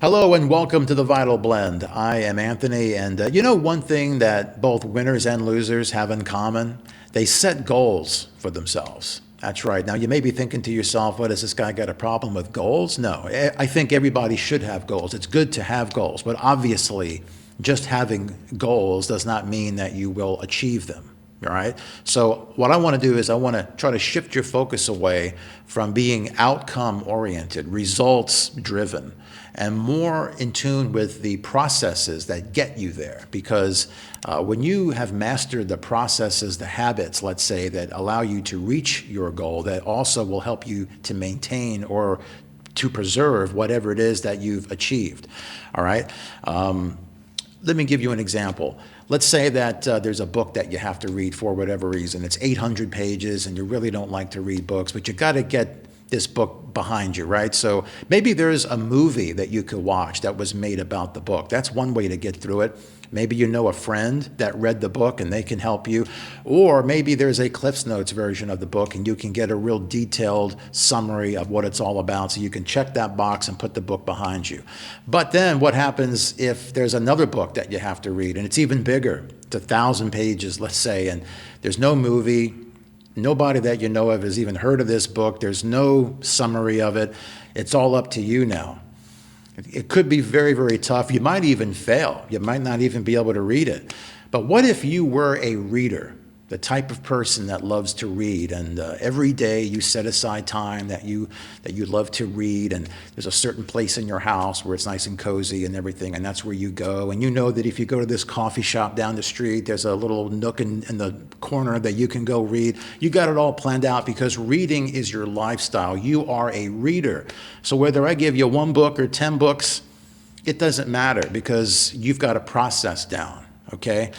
Hello and welcome to the Vital Blend. I am Anthony, and one thing that both winners and losers have in common? They set goals for themselves. That's right. Now, you may be thinking to yourself, what, has this guy got a problem with goals? No, I think everybody should have goals. It's good to have goals, but obviously, just having goals does not mean that you will achieve them. All right. So what I want to do is I want to try to shift your focus away from being outcome oriented, results driven, and more in tune with the processes that get you there. Because when you have mastered the processes, the habits, let's say, that allow you to reach your goal, that also will help you to maintain or to preserve whatever it is that you've achieved. All right. Let me give you an example. Let's say that there's a book that you have to read for whatever reason. It's 800 pages and you really don't like to read books, but you got to get this book behind you, right? So maybe there's a movie that you could watch that was made about the book. That's one way to get through it. Maybe you know a friend that read the book and they can help you. Or maybe there's a Cliff's Notes version of the book and you can get a real detailed summary of what it's all about. So you can check that box and put the book behind you. But then what happens if there's another book that you have to read and it's even bigger? It's 1,000 pages, let's say, and there's no movie. Nobody that you know of has even heard of this book. There's no summary of it. It's all up to you now. It could be very, very tough. You might even fail. You might not even be able to read it. But what if you were a reader, the type of person that loves to read, and every day you set aside time that you love to read, and there's a certain place in your house where it's nice and cozy and everything, and that's where you go. And you know that if you go to this coffee shop down the street, there's a little nook in the corner that you can go read. You got it all planned out because reading is your lifestyle. You are a reader. So whether I give you 1 book or 10 books, it doesn't matter because you've got a process down, okay?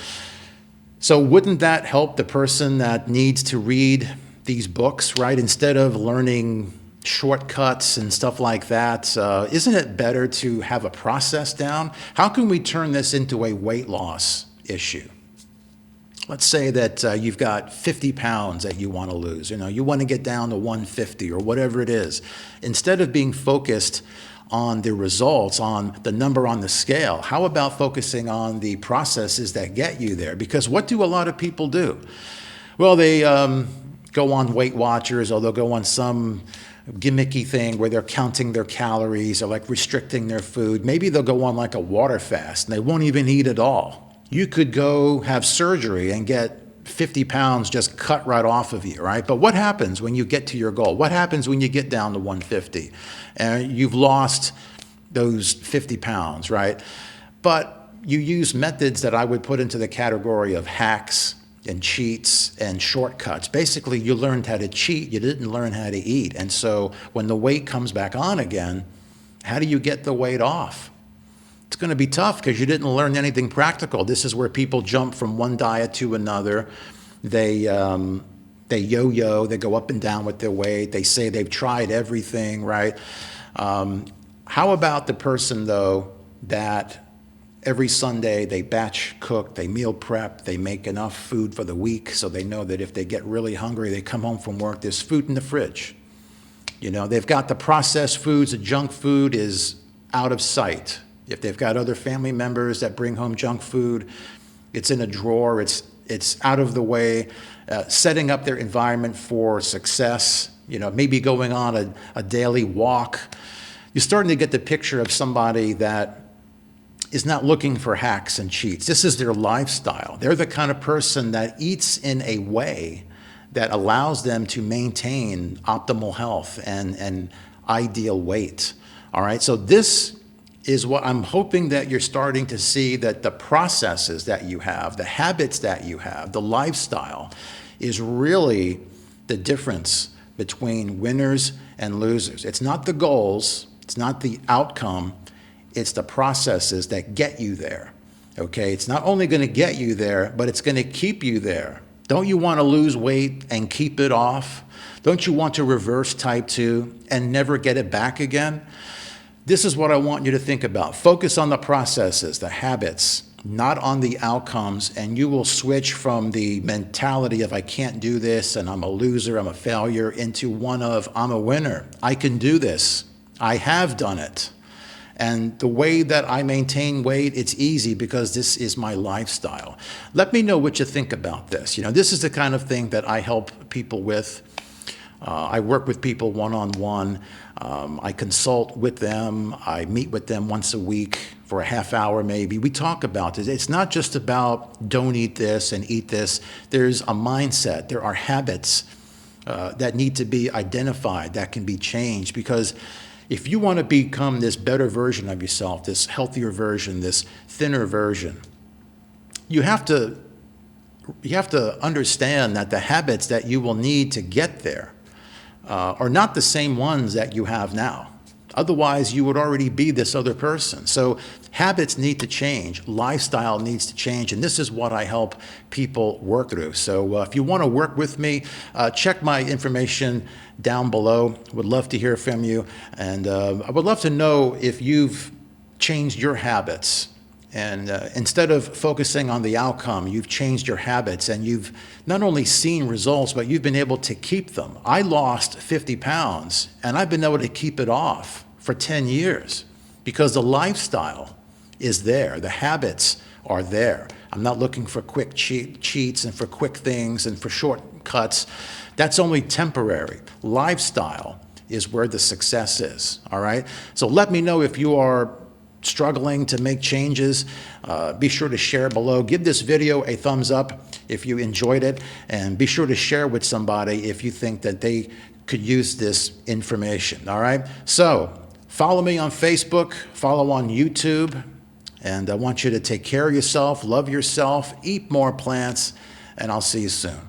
So wouldn't that help the person that needs to read these books, right? Instead of learning shortcuts and stuff like that, isn't it better to have a process down? How can we turn this into a weight loss issue? Let's say that you've got 50 pounds that you want to lose. You want to get down to 150 or whatever it is. Instead of being focused on the results, on the number on the scale, how about focusing on the processes that get you there? Because what do a lot of people do? Well, they go on Weight Watchers, or they'll go on some gimmicky thing where they're counting their calories or like restricting their food. Maybe they'll go on like a water fast and they won't even eat at all. You could go have surgery and get 50 pounds just cut right off of you, right? But what happens when you get to your goal? What happens when you get down to 150 and you've lost those 50 pounds, right? But you use methods that I would put into the category of hacks and cheats and shortcuts. Basically, you learned how to cheat, you didn't learn how to eat. And so when the weight comes back on again, how do you get the weight off? It's going to be tough because you didn't learn anything practical. This is where people jump from one diet to another. They yo-yo, they go up and down with their weight. They say they've tried everything, right? How about the person, though, that every Sunday they batch cook, they meal prep, they make enough food for the week so they know that if they get really hungry, they come home from work, there's food in the fridge. They've got the processed foods, the junk food is out of sight. If they've got other family members that bring home junk food, it's in a drawer, it's out of the way, setting up their environment for success, maybe going on a daily walk. You're starting to get the picture of somebody that is not looking for hacks and cheats. This is their lifestyle. They're the kind of person that eats in a way that allows them to maintain optimal health and ideal weight. All right, so this is what I'm hoping that you're starting to see, that the processes that you have, the habits that you have, the lifestyle is really the difference between winners and losers. It's not the goals, it's not the outcome, it's the processes that get you there, okay? It's not only gonna get you there, but it's gonna keep you there. Don't you wanna lose weight and keep it off? Don't you want to reverse type 2 and never get it back again? This is what I want you to think about. Focus on the processes, the habits, not on the outcomes, and you will switch from the mentality of I can't do this and I'm a loser, I'm a failure, into one of I'm a winner. I can do this. I have done it. And the way that I maintain weight, it's easy because this is my lifestyle. Let me know what you think about this. This is the kind of thing that I help people with. I work with people one-on-one. I consult with them. I meet with them once a week for a half hour maybe. We talk about this. It's not just about don't eat this and eat this. There's a mindset. There are habits that need to be identified, that can be changed. Because if you want to become this better version of yourself, this healthier version, this thinner version, you have to understand that the habits that you will need to get there are not the same ones that you have now. Otherwise, you would already be this other person. So habits need to change. Lifestyle needs to change. And this is what I help people work through. So if you want to work with me, check my information down below. Would love to hear from you. And I would love to know if you've changed your habits. And instead of focusing on the outcome, you've changed your habits and you've not only seen results, but you've been able to keep them. I lost 50 pounds and I've been able to keep it off for 10 years because the lifestyle is there. The habits are there. I'm not looking for quick cheats and for quick things and for shortcuts. That's only temporary. Lifestyle is where the success is, all right? So let me know if you are struggling to make changes. Be sure to share below. Give this video a thumbs up if you enjoyed it, and be sure to share with somebody if you think that they could use this information, all right? So follow me on Facebook, follow on YouTube, and I want you to take care of yourself, love yourself, eat more plants, and I'll see you soon.